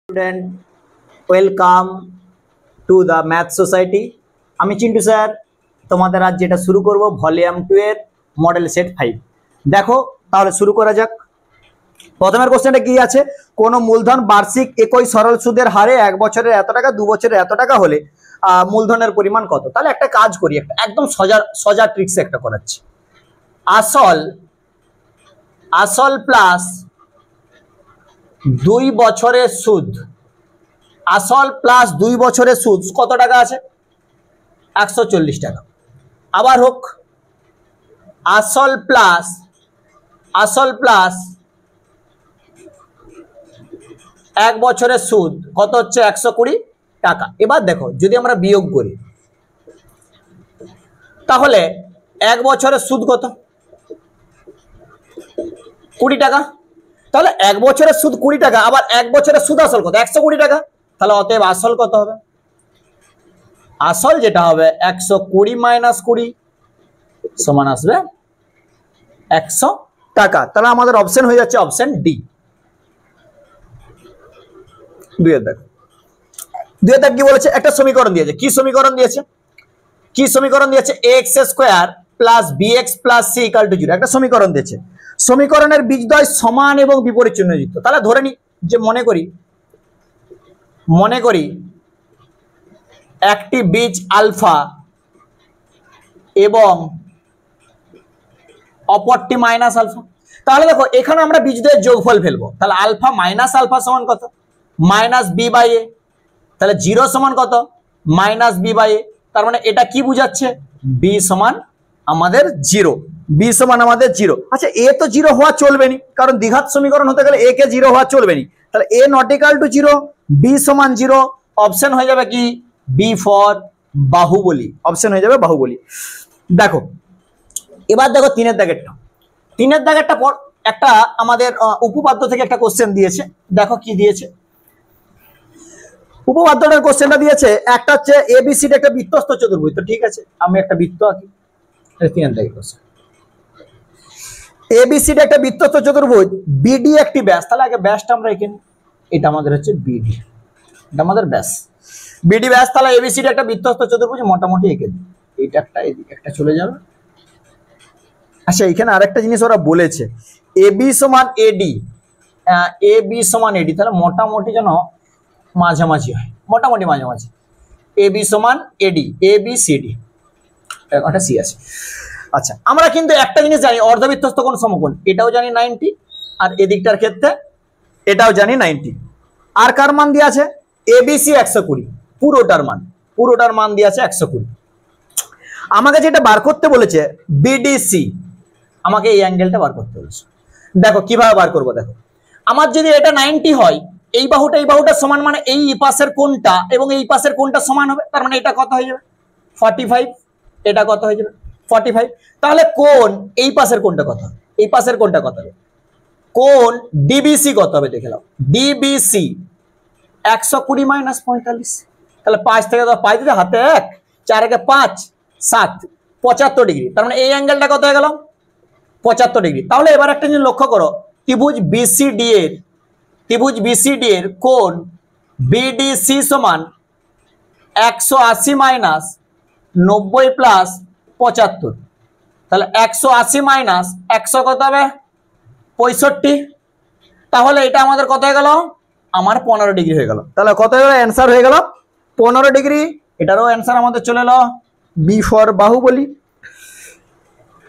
Student, welcome to the math society. আমি Chintu sir, তোমাদের আজ যেটা শুরু করব ভলিউম 2 এর মডেল সেট 5। দেখো তাহলে শুরু করা যাক। প্রথমের কোশ্চেনটা কি আছে, কোন মূলধন বার্ষিক একই সরল সুদের হারে 1 বছরের এত টাকা 2 বছরের এত টাকা হলে মূলধনের পরিমাণ কত। তাহলে একটা কাজ করি, একটা একদম সোজা ট্রিক্সে একটা করাচ্ছি। আসল প্লাস 2 বছরের সুদ, আসল প্লাস 2 বছরের সুদ কত টাকা আছে? 140 টাকা। আবার হোক, আসল প্লাস 1 বছরের সুদ কত হচ্ছে? 120 টাকা। এবার দেখো যদি আমরা বিয়োগ করি তাহলে 1 বছরের সুদ কত? 20 টাকা। তাহলে 1 বছরের সুদ 20 টাকা, আবার 1 বছরের সুদ আসল কত? 120 টাকা। তাহলে অতএব আসল কত হবে? আসল যেটা হবে 120 মাইনাস 20 সমান আসবে 100 টাকা। তাহলে আমাদের অপশন হয়ে যাচ্ছে অপশন ডি। দুইয়ের দাগ কি বলেছে? একটা সমীকরণ দিয়েছে। কি সমীকরণ দিয়েছে? X square plus b x plus c equal to 0 একটা সমীকরণ দিয়েছে। সমীকরণের বীজদ্বয় সমান এবং বিপরীত চিহ্নযুক্ত। তাহলে ধরে নি যে মনে করি একটি বীজ আলফা এবং অপরটি মাইনাস আলফা। তাহলে দেখো এখানে আমরা বীজদ্বয়ের যোগফল ফেলবো। তাহলে আলফা মাইনাস আলফা সমান কত? মাইনাস বি বাই এ। তাহলে 0 সমান কত? মাইনাস বি বাই এ। তার মানে এটা কি বুঝাচ্ছে? বি সমান আমাদের 0। বি সমান আমাদের 0। আচ্ছা, এ তো 0 হওয়া চলবে না, কারণ দ্বিঘাত সমীকরণ হতে গেলে এ কে 0 হওয়া চলবে না। তাহলে এ নট ইকুয়াল টু 0, বি সমান 0। অপশন হয়ে যাবে কি? B for Baahubali. অপশন হয়ে যাবে বাহুবলী। দেখো এবার দেখো 3 এর দাগেরটা পর একটা আমাদের উপপাদ্য থেকে একটা কোশ্চেন দিয়েছে। দেখো কি দিয়েছে উপপাদ্যটার কোশ্চেনটা দিয়েছে। একটা হচ্ছে এবিসিডি একটা বৃত্তস্থ চতুর্ভুজ। তো ঠিক আছে, আমি একটা বৃত্ত আঁকি। 3 এর দাগের কোশ্চেন, এবিসিডি একটা বৃত্তস্থ চতুর্ভুজ, বিডি একটি ব্যাস। তাহলে আগে ব্যাসটা আমরা এখানে, এটা আমাদের হচ্ছে বিডি, এটা আমাদের ব্যাস, বিডি ব্যাস। তাহলে এবিসিডি একটা বৃত্তস্থ চতুর্ভুজ মোটামুটি এঁকে দিই। এইটা একটা, এদিকে একটা চলে যাবে। আচ্ছা, এখানে আরেকটা জিনিস ওরা বলেছে, এবি সমান এডি, এবি সমান এডি। তাহলে মোটামুটি যেন মাঝামাঝি হয়, মোটামুটি মাঝামাঝি। এবি সমান এডি, এবি সিডি, একটা সি আছে। আচ্ছা, আমরা কিন্তু একটা জিনিস জানি, অর্ধবৃত্তস্থ কোণ সমকোণ, এটাও জানি 90, আর এদিকটার ক্ষেত্রে এটাও জানি 90। আর কার মান দিয়ে আছে? এবিসি 120, পুরোটার মান দিয়ে আছে 120। আমাকে যেটা বার করতে বলেছে বিডিসি, আমাকে এই অ্যাঙ্গেলটা বার করতে বলেছে। দেখো কিভাবে বার করবো। দেখো আমার যদি এটা 90 হয়, এই বাহুটা সমান, মানে এই পাশের কোণটা এবং এই পাশের কোণটা সমান হবে। তার মানে এটা কত হয়ে যাবে? 45। এটা কত হয়ে যাবে? 45। তাহলে কোণ এই পাশের কোণটা কত হবে? এই পাশের কোণটা কত হবে? কোণ ডিবিসি কত হবে দেখে নাও। DBC 120 minus 45। তাহলে 5 থেকে 5 দিতে হাতে 1, 4 একে 5, 7, 75 ডিগ্রি। তার মানে এই অ্যাঙ্গেলটা কত হয়ে গেল? 75 ডিগ্রি। তাহলে এবার একটা জিনিস লক্ষ্য করো, ত্রিভুজ বিসিডি এর কোণ বিডিসি সমান 180 মাইনাস 90 প্লাস 75। তাহলে 180 মাইনাস 100 কত হবে? 65। তাহলে এটা আমাদের কত হয়ে গেল? আমার 15 ডিগ্রি হয়ে গেল। তাহলে কত হয়ে গেল? অ্যান্সার হয়ে গেল 15 ডিগ্রি। এটারও অ্যান্সার আমাদের চলে এলো বি ফর বাহুবলী।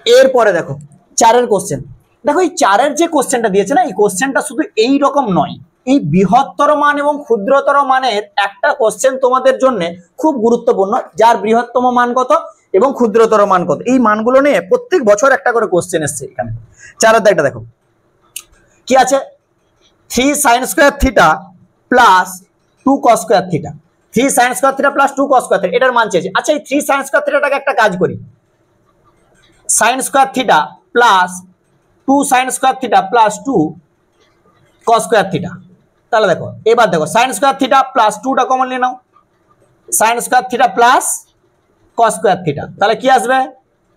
এরপরে দেখো 4 এর কোশ্চেন। দেখো এই 4 এর যে কোশ্চেনটা দিয়েছে না, এই কোশ্চেনটা শুধু এই রকম নয়, এই বৃহত্তর মান এবং ক্ষুদ্রতর মানের একটা কোশ্চেন তোমাদের জন্য খুব গুরুত্বপূর্ণ, যার বৃহত্তম মান কত এবং ক্ষুদ্রতর মান কত, এই মানগুলো নিয়ে প্রত্যেক বছর একটা করে কোশ্চেন এসছে। এখানে 4 এর দাগটা দেখো কি আছে, 3 sin square theta plus 2 cos square theta, 3 sin square theta plus 2 cos square theta, এটার মান চেয়েছে। আচ্ছা, এই 3 sin স্কয়ার থিটাটাকে একটা কাজ করি, sin square theta plus 2 sin square theta plus 2 cos square theta. তাহলে দেখো এবার দেখো sin স্কয়ার থিটা প্লাস 2টা কমন নিয়ে নাও, sin square theta plus cos square theta. তাহলে কি আসবে?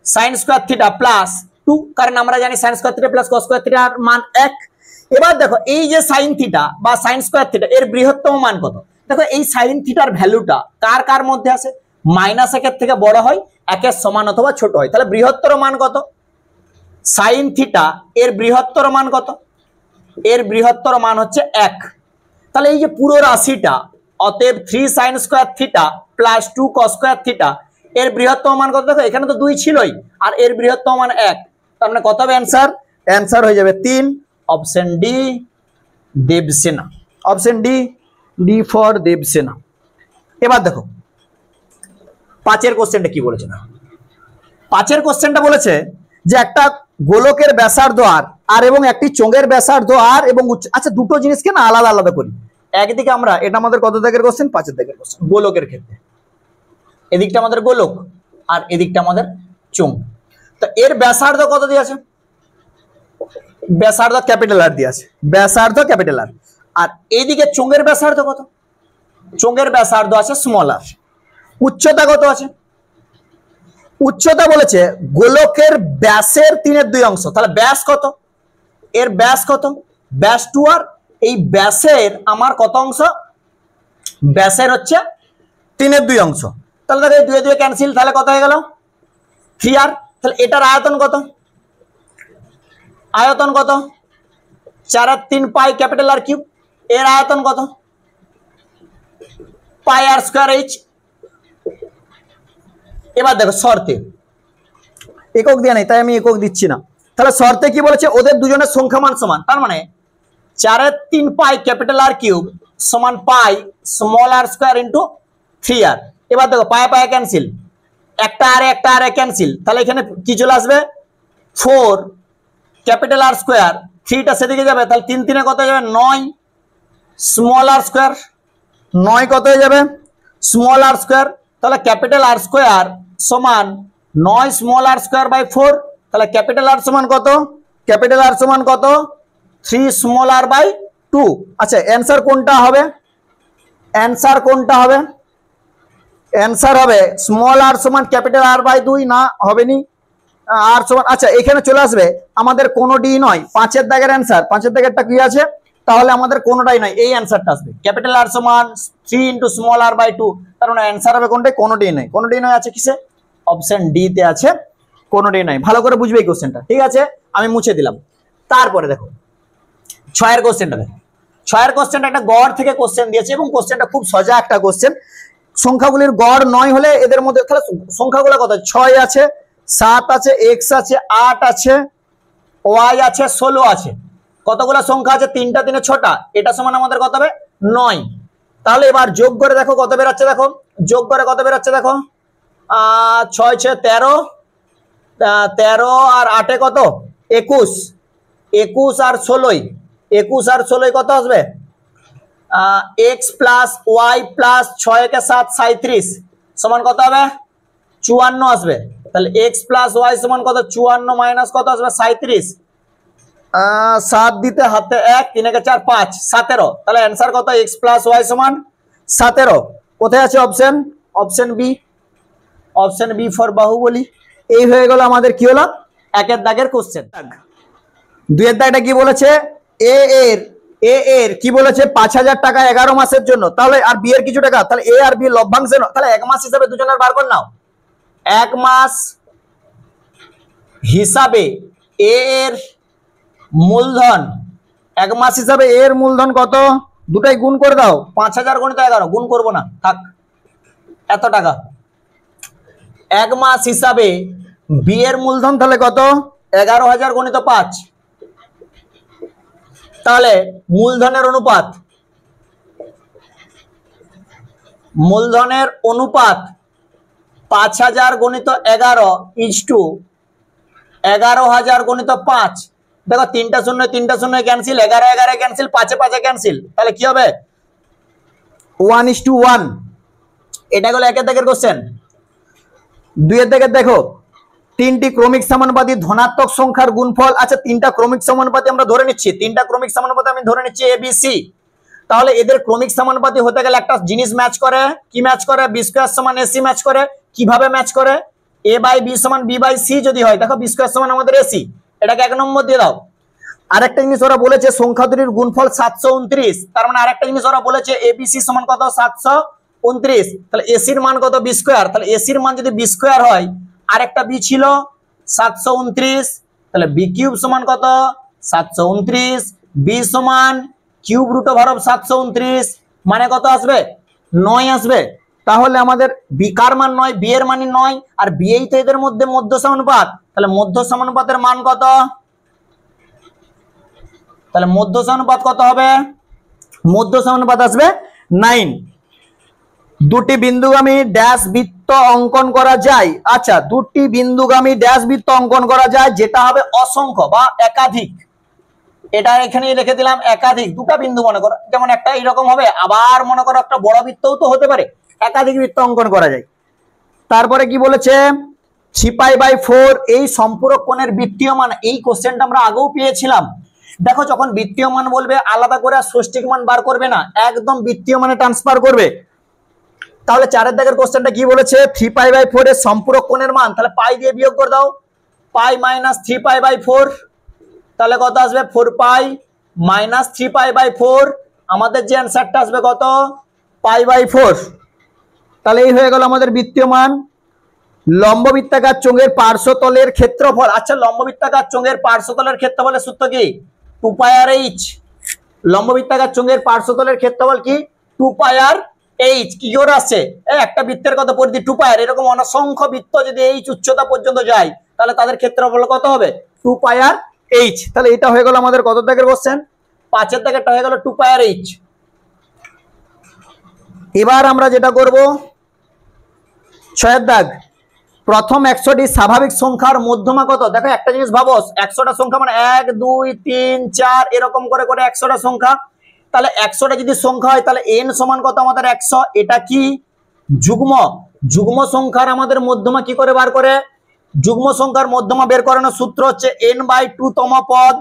sin স্কয়ার থিটা প্লাস 2, কারণ আমরা জানি sin square theta plus cos square থিটার মান 1। এবার দেখো এই যে sin থিটা বা sin স্কয়ার থিটা এর বৃহত্তম মান কত? দেখো এই sin থিটার ভ্যালুটা কার কার মধ্যে আছে? -1 এর থেকে বড় হয়, 1 এর সমান অথবা ছোট হয়। তাহলে বৃহত্তর মান কত? sin থিটা এর বৃহত্তর মান কত? এর বৃহত্তর মান হচ্ছে 1। তাহলে এই যে পুরো রাশিটা, অতএব 3 sin square theta plus 2 cos square theta এর বৃহত্তম মান কত? দেখো এখানে তো 2 ছিলই, আর এর বৃহত্তম মান 1। তার মানে কত হবে অ্যানসার? অ্যানসার হয়ে যাবে 3, option D, Devsena. Option D, D for Devsena. এবার দেখো 5 কোশ্চেনটা কি বলেছে না, 5 কোশ্চেনটা বলেছে যে একটা গোলকের ব্যাসার্ধ আর এবং একটি চোঙের ব্যাসার্ধ আর এবং আচ্ছা দুটো জিনিসকে না আলাদা আলাদা করি। একদিকে আমরা, এটা আমাদের কত দাগের কোশ্চেন? 5 দাগের কোশ্চেন। গোলকের ক্ষেত্রে এদিকটা আমাদের গোলক আর এদিকটা আমাদের চোঙ। তো এর ব্যাসার্ধ কত দিয়ে আছে? ব্যাসার্ধ ক্যাপিটাল আর দিয়ে আছে, ব্যাসার্ধ ক্যাপিটাল আর। আর এইদিকে চোঙের ব্যাসার্ধ কত? চোঙের ব্যাসার্ধ আছে স্মল আর। উচ্চতা কত আছে? উচ্চতা বলেছে গোলকের ব্যাসের 3/2 অংশ। তাহলে ব্যাস কত? এর ব্যাস কত? ব্যাস 2 আর। এই ব্যাসের আমার কত অংশ? ব্যাসের হচ্ছে 3/2 অংশ। তাহলে দেখো 2 2 ক্যান্সেল, তাহলে কত হয়ে গেল? 3 আর। তাহলে এটার আয়তন কত? আয়তন কত? 4 আর 3 পাই ক্যাপিটাল আর কিউব। এর আয়তন কত? পাই আর স্কয়ার এইচ। এবার দেখো শর্তে, একক দেয়া নেই তাই আমি একক দিচ্ছি না। তাহলে শর্তে কি বলেছে? ওদের দুজনের সংখ্যা মান সমান। তার মানে 4 আর 3 পাই ক্যাপিটাল আর কিউব সমান পাই স্মল আর স্কয়ার ইন্টু 3 আর। এবার দেখো পায়ে পায়ে ক্যান্সেল, একটা আর ক্যান্সেল। তাহলে এখানে কি চলে আসবে? 4 ক্যাপিটাল আর স্কয়ার, 3টা সেদিকে যাবে, তাহলে 3 3 কত হয়ে যাবে? 9 স্মল আর স্কয়ার। 9 কত হয়ে যাবে? স্মল আর স্কয়ার। তাহলে ক্যাপিটাল আর স্কয়ার সমান 9 স্মল আর স্কয়ার বাই 4। তাহলে ক্যাপিটাল আর সমান কত? ক্যাপিটাল আর সমান কত? 3 স্মল আর বাই 2। আচ্ছা অ্যানসার কোনটা হবে? অ্যানসার কোনটা হবে? অ্যানসার হবে স্মল আর সমান ক্যাপিটাল আর বাই 2 না, হবে নি। আর সমান, আচ্ছা এখানে চলে আসবে আমাদের কোনোটি নয়। 5 দাগের অ্যানসার, 5 দাগেরটা কি আছে? তাহলে আমাদের কোনোটাই নয়, এই অ্যানসারটা আসবে। ক্যাপিটাল আর সমান 3 ইন্টু স্মল আর বাই 2। তার মানে অ্যানসার হবে কোনটাই? কোনোটি নয়। কোনোটি নয় আছে কিসে? অপশন ডি তে আছে, কোনোটি নয়। ভালো করে বুঝবে এই কোশ্চেনটা, ঠিক আছে? আমি মুছে দিলাম। তারপরে দেখো 6 কোশ্চেনটা দেখো। 6 কোশ্চেনটা একটা গড় থেকে কোশ্চেন দিয়েছে এবং কোশ্চেনটা খুব সোজা একটা কোশ্চেন। সংখ্যাগুলির গড় 9 হলে এদের মধ্যে তাহলে সংখ্যাগুলো কত? 6 আছে, 7 আছে, x আছে, 8 আছে, y আছে, 16 আছে। কতগুলো সংখ্যা আছে? 3টা 3 6টা। এটা সমান আমাদের কত হবে? 9। তাহলে এবার যোগ করে দেখো কত বেরাচ্ছে। দেখো যোগ করে কত বেরাচ্ছে দেখো। 6 6 13, 13 আর 8 কত? 21, 21 আর 16, 21 আর 16 কত আসবে? x প্লাস y প্লাস 6 কে 7 37 সমান কত হবে? 54 আসবে। তাহলে x প্লাস y সমান কত? 54 মাইনাস কত আসবে? 37। 7 দিতে হাতে 1, 3 কে 4 5, 17। তাহলে অ্যানসার কত? x প্লাস y সমান 17। কোথায় আছে option? Option B. Option B for Baahubali. এই হয়ে গেল আমাদের কি হলো 1 দাগের কোশ্চেন। 2 দাগটা কি বলেছে? এ এর কি বলেছে? 5000 টাকা 11 মাসের জন্য। তাহলে আর বি এর কিছু টাকা, তাহলে এ আর বি লভ্যাংশ। তাহলে 1 মাস হিসাবে দুজনের বার করে নাও। 1 মাস হিসাবে এ এর মূলধন, 1 মাস হিসাবে এ এর মূলধন কত? দুটাই গুণ করে দাও। 5000 গুণিত 11, গুণ করবো না, থাক এত টাকা। 1 মাস হিসাবে বি এর মূলধন তাহলে কত? 11000 গুণিত 5। তাহলে মূলধনের অনুপাত, মূলধনের অনুপাত 5000 গুণিত 11 ইজটু 11000 গুণিত 5। দেখো 3টা 0 3টা 0 ক্যান্সেল, 11 11 ক্যান্সেল, 5 5 ক্যান্সেল। তাহলে কি হবে? 1:1। এটা হলো 1 দাগের কোশ্চেন। 2 দাগের দেখো 3টি ক্রমিক সমানুপাতি ধনাত্মক সংখ্যার গুণফল। আচ্ছা 3টা ক্রমিক সমানুপাতি আমরা ধরে নিচ্ছি, 3টা ক্রমিক সমানুপাতি আমি ধরে নিচ্ছি এ বি সি। তাহলে এদের ক্রমিক সমানুপাতি হতে গেলে একটা জিনিস ম্যাচ করে। কি ম্যাচ করে? বি স্কয়ার সমান এসি ম্যাচ করে। কিভাবে ম্যাচ করে? এ বাই বি সমান বি বাই সি যদি হয়, দেখো বি স্কয়ার সমান আমাদের এসি, এটাকে 1 নম্বর দিয়ে দাও। আরেকটা জিনিস ওরা বলেছে সংখ্যা দুটির গুণফল 729, তার মানে আরেকটা জিনিস ওরা বলেছে এবিসি সমান কত 729, তাহলে এসির মান কত বি স্কয়ার, তাহলে এসির মান যদি বি স্কয়ার হয়, আরেকটা বি ছিল 729, তাহলে বি কিউব সমান কত 729, বি সমান কিউব রুট ওভার অফ 729 মানে কত আসবে 9 আসবে। তাহলে আমাদের বি কার মান 9, বি এর মানই 9, আর বি এই তো এদের মধ্যে মধ্য সমানুপাত, তাহলে মধ্য সমানুপাতের মান কত, তাহলে মধ্য সমানুপাত কত হবে, মধ্য সমানুপাত আসবে 9। দুটি বিন্দুগামী ড্যাশ বৃত্ত অঙ্কন করা যায়, আচ্ছা দুটি বিন্দুগামী ড্যাশ বৃত্ত অঙ্কন করা যায় যেটা হবে অসংখ্য বা একাধিক, এটা এখানে লিখে দিলাম একাধিক, দুটো বিন্দু মনে করো, যেমন একটা এরকম হবে, আবার মনে করো একটা বড় বৃত্তও তো হতে পারে, একাধিক বৃত্ত অঙ্কন করা যায়। তারপরে কি বলেছে 3π/4 এই সম্পূরক কোণের বৃত্তীয় মান, এই কোশ্চেনটা আমরা আগেও পেয়েছিলাম। দেখো যখন বৃত্তীয় মান বলবে আলাদা করে ষষ্ঠিক মান বার করবে না, একদম বৃত্তীয় মানে ট্রান্সফার করবে। তাহলে 4 দাগের কোশ্চেনটা কি বলেছে 3π/4 এর সম্পূরক কোণের মান, তাহলে পাই দিয়ে বিয়োগ করে দাও, পাই মাইনাস 3π/4, তাহলে কত আসবে 4π মাইনাস 3π/4, আমাদের যে অ্যান্সারটা আসবে কত π/4। তাহলে এই হয়ে গেল আমাদের বৃত্তীয় মান। লম্ববৃত্তাকার চোঙের পার্শ্বতলের ক্ষেত্রফল, আচ্ছা লম্ববৃত্তাকার চোঙের পার্শ্বতলের ক্ষেত্রফলের সূত্র কি 2πr/h, লম্ববৃত্তাকার চোঙের পার্শ্বতলের ক্ষেত্রফল কি 2πr/h। কি করে আসছে, একটা বৃত্তের কত পরিধি 2πr, এরকম অসংখ্য বৃত্ত যদি h উচ্চতা পর্যন্ত যায় তাহলে তাদের ক্ষেত্রফল কত হবে 2πr/h। তাহলে এটা হয়ে গেল আমাদের কত দাগের কোশ্চেন, 5 দাগেরটা হয়ে গেল 2πr/h। এবার আমরা যেটা করব 6 দাগ, প্রথম 100টি স্বাভাবিক সংখ্যার মধ্যমা কত, দেখো একটা জিনিস ভাবো 100টা সংখ্যা মানে 1 2 3 4 এরকম করে করে 100টা সংখ্যা, তাহলে 100টা যদি সংখ্যা হয় তাহলে n সমান কত আমাদের 100, এটা কি যুগ্ম, যুগ্ম সংখ্যার আমাদের মধ্যমা কি করে বার করে, যুগ্ম সংখ্যার মধ্যমা বের করানোর সূত্র হচ্ছে n/2 তম পদ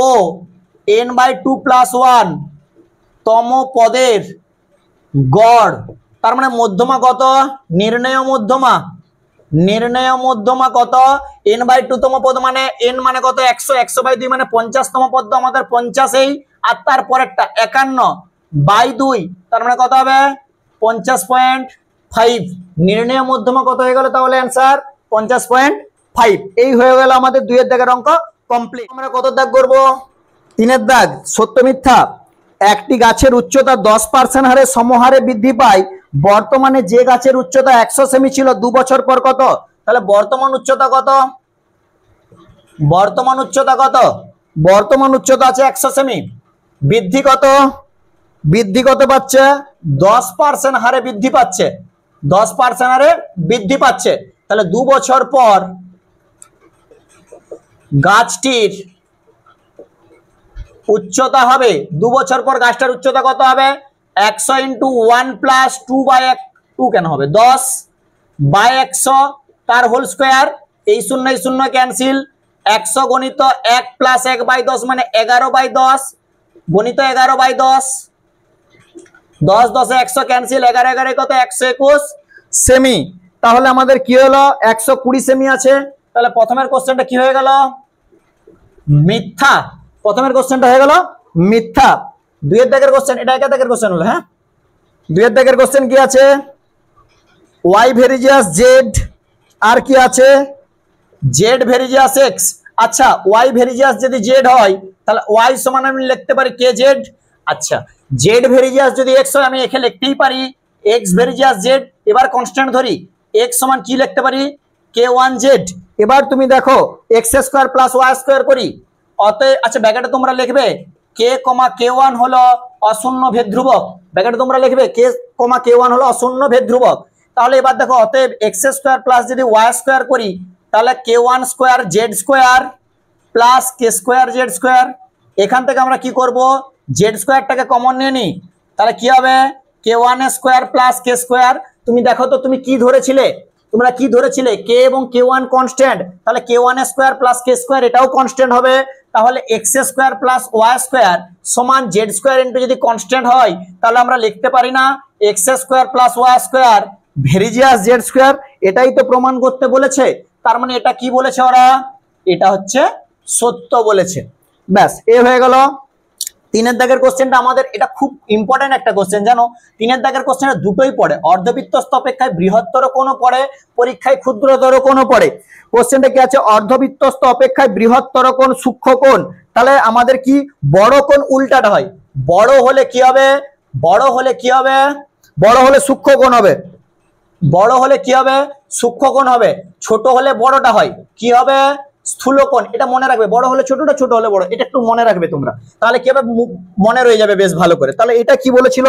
ও n/2 + 1 তম পদের গড়, তার মানে মধ্যমা কত, নির্ণয় মধ্যমা, নির্ণয় মধ্যমা কত n/2 তম পদ মানে n মানে কত 100, 100/2 মানে 50 তম পদ আমাদের 50, আর তার পরেরটা 51/2 তার মানে কত হবে 50.5, নির্ণয় মধ্যমা কত হয়ে গেল তাহলে অ্যান্সার 50.5। এই হয়ে গেল আমাদের 2 দাগের অঙ্ক কমপ্লিট। আমরা কত দাগ করব 3 দাগ, সত্য মিথ্যা। একটি গাছের উচ্চতা 10% হারে সমহারে বৃদ্ধি পায়, বর্তমানে যে গাছের উচ্চতা 100 সেমি ছিল 2 বছর পর কত, তাহলে বর্তমান উচ্চতা কত, বর্তমান উচ্চতা কত, বর্তমান উচ্চতা আছে 100 সেমি, বৃদ্ধি কত, বৃদ্ধি কত পাচ্ছে 10% হারে বৃদ্ধি পাচ্ছে, 10% হারে বৃদ্ধি পাচ্ছে, তাহলে 2 বছর পর গাছটির উচ্চতা হবে, 2 বছর পর গাছটার উচ্চতা কত হবে 100 × 1 + 2/2 কেন হবে 10/100 তার হোল স্কয়ার, এই 0 এই 0 ক্যান্সেল, 100 গণিত 1 + 1/10 মানে 11/10 গণিত 11/10, 10 10 100 ক্যান্সেল, 11 11 কত 121 সেমি। তাহলে আমাদের কি হলো 120 সেমি আছে, তাহলে প্রথমের কোশ্চেনটা কি হয়ে গেল মিথ্যা, প্রথমের কোশ্চেনটা হয়ে গেল মিথ্যা। 2 দাগের কোশ্চেন, এটা 1 দাগের কোশ্চেন হলো, হ্যাঁ 2 দাগের কোশ্চেন কি আছে y ভেরিজিয়াস z, আর কি আছে z ভেরিজিয়াস x, আচ্ছা y ভেরিজিয়াস যদি z হয় তাহলে y সমান আমি লিখতে পারি kz, আচ্ছা z ভেরিজিয়াস যদি x হয় আমি এখানে লিখতেই পারি x ভেরিজিয়াস z, এবার কনস্ট্যান্ট ধরি x সমান কি লিখতে পারি k1z। এবার তুমি দেখো x² + y² করি, অতএব আচ্ছা ব্যাকেটে তোমরা লিখবে k, k1 হলো অশূন্য ভেদ ধ্রুবক, ব্যাকেটে তোমরা লিখবে k, k1 হলো অশূন্য ভেদ ধ্রুবক। তাহলে এবার দেখো অতএব x² যদি y² করি তাহলে k1² z² + k² z², এখান থেকে আমরা কি করব z²টাকে কমন নিয়ে নিই, তাহলে কি হবে k1² + k²। তুমি দেখো তো তুমি কি ধরেছিলে, তোমরা কি ধরেছিলে k এবং k1 কনস্ট্যান্ট, তাহলে k1² + k² এটাও কনস্ট্যান্ট হবে, তাহলে x² + y² সমান z² যদি কনস্ট্যান্ট হয় তাহলে আমরা লিখতে পারি না x² + y² ভেরিজিয়াস z², এটাই তো প্রমাণ করতে বলেছে, তার মানে এটা কি বলেছে ওরা, এটা হচ্ছে সত্য বলেছে। ব্যাস, এ হয়ে গেল। 3 দাগের কোশ্চেনটা আমাদের এটা খুব ইম্পর্টেন্ট একটা কোশ্চেন জানো। 3 দাগের কোশ্চেনে দুটোই পড়ে, অর্ধবৃত্তস্থ অপেক্ষায় বৃহত্তর কোণও পড়ে, পরীক্ষায় ক্ষুদ্রতর কোণও পড়ে। কোশ্চেনটা কি আছে, অর্ধবৃত্তস্থ অপেক্ষায় বৃহত্তর কোণ সূক্ষ্ম কোণ। তাহলে আমাদের কি বড় কোণ উল্টাটা হয়, বড় হলে কি হবে, বড় হলে কি হবে, বড় হলে সূক্ষ্ম কোণ হবে, বড় হলে কি হবে, সূক্ষ্ম কোণ হবে। ছোট হলে বড়টা হয় কি হবে, স্থূল কোণ। এটা মনে রাখবে, বড় হলে ছোটটা, ছোট হলে বড়, এটা একটু মনে রাখবে তোমরা, তাহলে কি হবে মনে রয়ে যাবে বেশ ভালো করে। তাহলে এটা কি বলেছিল,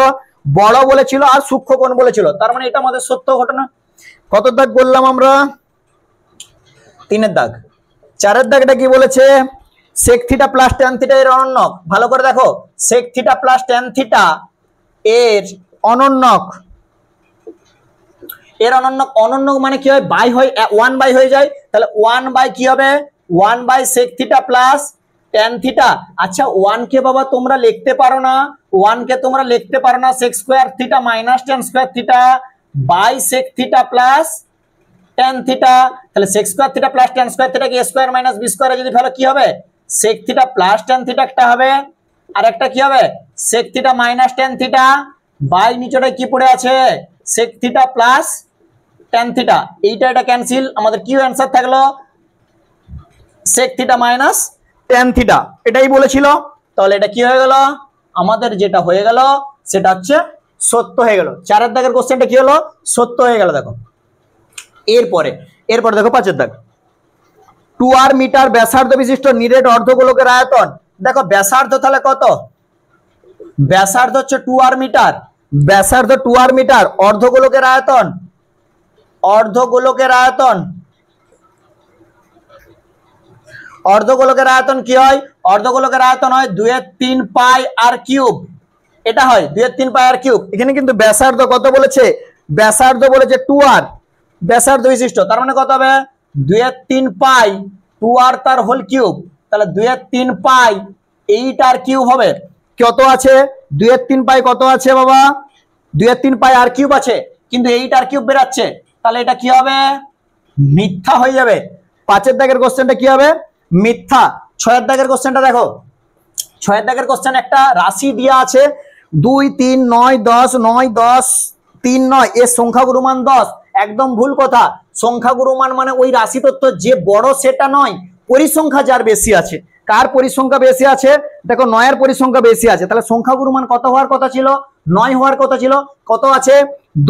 বড় বলেছিল আর সূক্ষ্ম কোণ বলেছিল, তার মানে এটা আমাদের সত্য ঘটনা। কত দাগ বললাম আমরা, 3 দাগ। 4 দাগটা কি বলেছে, sec theta plus tan theta এর অনন্যক। ভালো করে দেখো, sec theta plus tan theta এর অনন্যক, এর অনন্যক, অনন্যক মানে কি হয়, বাই হয়, 1 বাই হয়ে যায়, তাহলে 1 বাই কি হবে, 1 by sec theta plus tan theta. আচ্ছা 1 কে বাবা তোমরা লিখতে পারো না, 1 কে তোমরা লিখতে পারো না sec square theta minus tan square theta by sec theta plus tan theta. তাহলে sec square theta plus tan square theta কি a স্কয়ার মাইনাস b স্কয়ারে যদি ফেলো কি হবে, sec theta plus tan theta একটা হবে, আর একটা কি হবে sec theta minus tan theta by নিচেটা কি পড়ে আছে sec theta plus tan theta. এইটা এটা ক্যান্সেল, আমাদের কি অ্যানসার থাকলো sec theta minus tan theta, এটাই বলেছিল। তাহলে এটা কি হয়ে গেল, আমাদের যেটা হয়ে গেল সেটা হচ্ছে সত্য হয়ে গেল। 4 দাগের কোশ্চেনটা কি হলো, সত্য হয়ে গেল। দেখো এরপরে দেখো 5 দাগ, 2r মিটার ব্যাসার্ধ বিশিষ্ট নিরেট অর্ধগোলকের আয়তন। দেখো ব্যাসার্ধ তাহলে কত, ব্যাসার্ধ হচ্ছে 2r মিটার, ব্যাসার্ধ 2r মিটার, অর্ধগোলকের আয়তন, অর্ধগোলকের আয়তন, অর্ধগোলকের আয়তন কি হয়, অর্ধগোলকের আয়তন হয় 2/3 পাই আর কিউব, এটা হয় 2/3 পাই আর কিউব। এখানে কিন্তু ব্যাসার্ধ কত বলেছে, ব্যাসার্ধ বলেছে 2r, ব্যাসার্ধ বিশিষ্ট, তার মানে কত হবে 2/3 পাই 2r তার হোল কিউব, তাহলে 2/3 পাই 8r কিউব হবে। কত আছে 2/3 পাই কত আছে বাবা, 2/3 পাই আর কিউব আছে, কিন্তু 8r কিউব বেরাচ্ছে, তাহলে এটা কি হবে, মিথ্যা হয়ে যাবে। 5 দাগের কোশ্চেনটা কি হবে, মিথ্যা। 6 দাগের কোশ্চেনটা দেখো, 6 দাগের কোশ্চেন একটা রাশি দেওয়া আছে 2 3 9 10 9 10 3 9, এর সংখ্যাগুরু মান 10। একদম ভুল কথা, সংখ্যাগুরু মান মানে ওই রাশি তত্ত্ব যে বড় সেটা নয়, পরিসংখ্যা যার বেশি আছে। কার পরিসংখ্যা বেশি আছে, দেখো 9 এর পরিসংখ্যা বেশি আছে, তাহলে সংখ্যাগুরু মান কত হওয়ার কথা ছিল, 9 হওয়ার কথা ছিল, কত আছে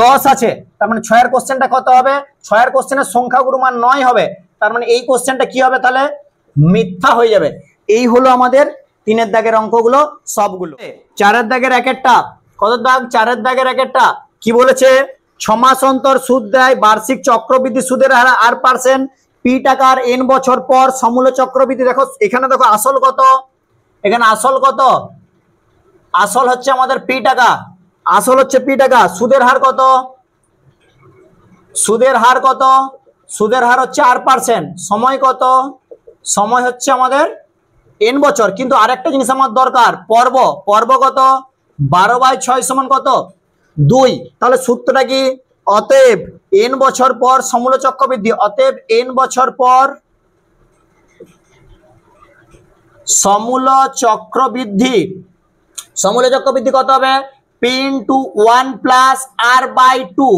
10 আছে, তার মানে 6 এর কোশ্চেনটা কত হবে, 6 এর কোশ্চেনের সংখ্যাগুরু মান 9 হবে, তার মানে এই কোশ্চেনটা কি হবে তাহলে মিথ্যা হয়ে যাবে। এই হলো আমাদের 3 দাগের অঙ্কগুলো সবগুলো। 4 দাগের এক একটা, কত দাগ, 4 দাগের এক একটা কি বলেছে, 6 মাস অন্তর সুদ দেয়, বার্ষিক চক্রবৃদ্ধি সুদের হার r%, পি টাকার n বছর পর সমূল চক্রবৃদ্ধি। দেখো এখানে দেখো আসল কত, এখানে আসল কত, আসল হচ্ছে আমাদের পি টাকা, আসল হচ্ছে পি টাকা, সুদের হার কত, সুদের হার কত, সুদের হার হচ্ছে r%, সময় কত, সময় হচ্ছে আমাদের n বছর, কিন্তু আরেকটা জিনিস আমার দরকার, পর্ব, পর্ব কত 12/6 সমান কত 2। তাহলে সূত্রটা কি, অতএব n বছর পর সমূল চক্রবৃদ্ধি, অতএব n বছর পর সমূল চক্রবৃদ্ধি, সমূল চক্রবৃদ্ধি কত হবে p * 1 + r/2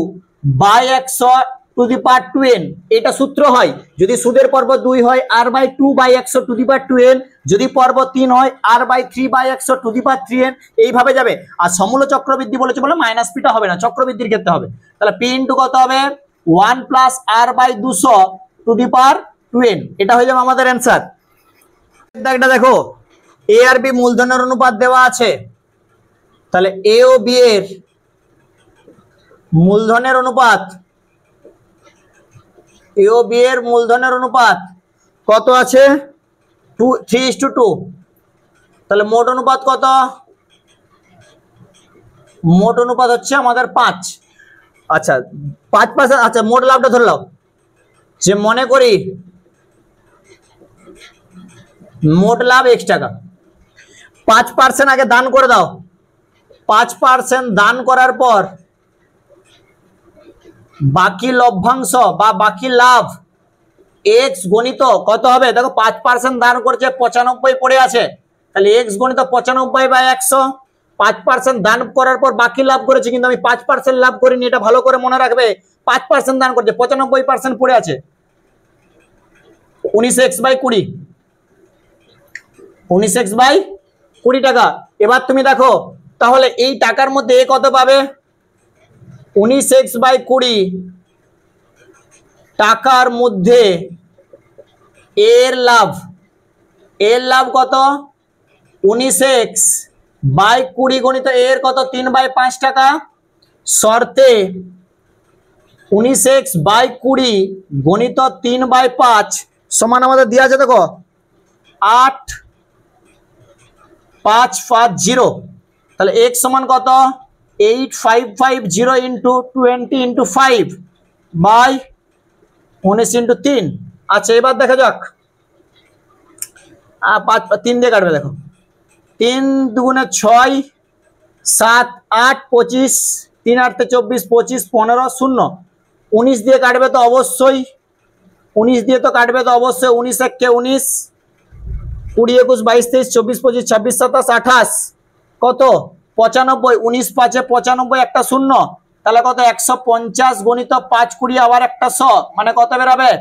by 100 to the power 2n, এটা সূত্র হয়। যদি সুদের পর্ব 2 হয় r/2 by 100 to the power 2n, যদি পর্ব 3 হয় r/3 by 100 to the power 3n, এইভাবে যাবে। আর সমূল চক্রবৃদ্ধি বলেছে বলে মাইনাস পিটা হবে না, চক্রবৃদ্ধির ক্ষেত্রে হবে। তাহলে p * কত হবে 1 + r/200 two the power 2n, এটা হয়ে যাবে আমাদের অ্যানসার। দাগটা দেখো, a আর b মূলধনের অনুপাত দেওয়া আছে, তাহলে a ও b এর মূলধনের অনুপাত, a ও b এর মূলধনের অনুপাত কত আছে 3:2, তাহলে মোট অনুপাত কত, মোট অনুপাত হচ্ছে আমাদের 5। আচ্ছা 5%, আচ্ছা মোট লাভটা ধরে নাও, যে মনে করি মোট লাভ x টাকা, 5% আগে দান করে দাও, 5% দান করার পর বাকি লভ্যাংশ বা বাকি লাভ এক্স গণিত কত হবে, দেখো 5% দান করছে, 95 পড়ে আছে, তাহলে এক্স গণিত 95/100। 5% দান করার পর বাকি লাভ করেছে, কিন্তু আমি 5% লাভ করিনি, এটা ভালো করে মনে রাখবে। 5% দান করছে, 95% পড়ে আছে, 19x/20, 19x/20 টাকা। এবার তুমি দেখো তাহলে এই টাকার মধ্যে এ কত পাবে, 19x/20 টাকার মধ্যে এর লাভ কত, 19x/20 গণিত এর কত 3/5 টাকা। শর্তে 19x/20 গণিত 3/5 সমান আমাদের দেওয়া আছে, দেখো 8550। তাহলে x সমান কত, 8550 ইন্টু 20 ইন্টু 5/19 ইন্টু 3। আচ্ছা এবার দেখা যাক, 3 দিয়ে কাটবে, দেখো 3 দুগুণে 6, 7 8 25, 3 8 24, 25 15 0, 19 দিয়ে কাটবে তো অবশ্যই, 19 দিয়ে তো কাটবে তো অবশ্যই, 19 একে 19, 20 21 22 23 24 25 26 27 28, কত 95, 19 5 95, একটা 0, তাহলে কত 150 গণিত 5 20 আবার একটা 100, মানে কত বেরাবে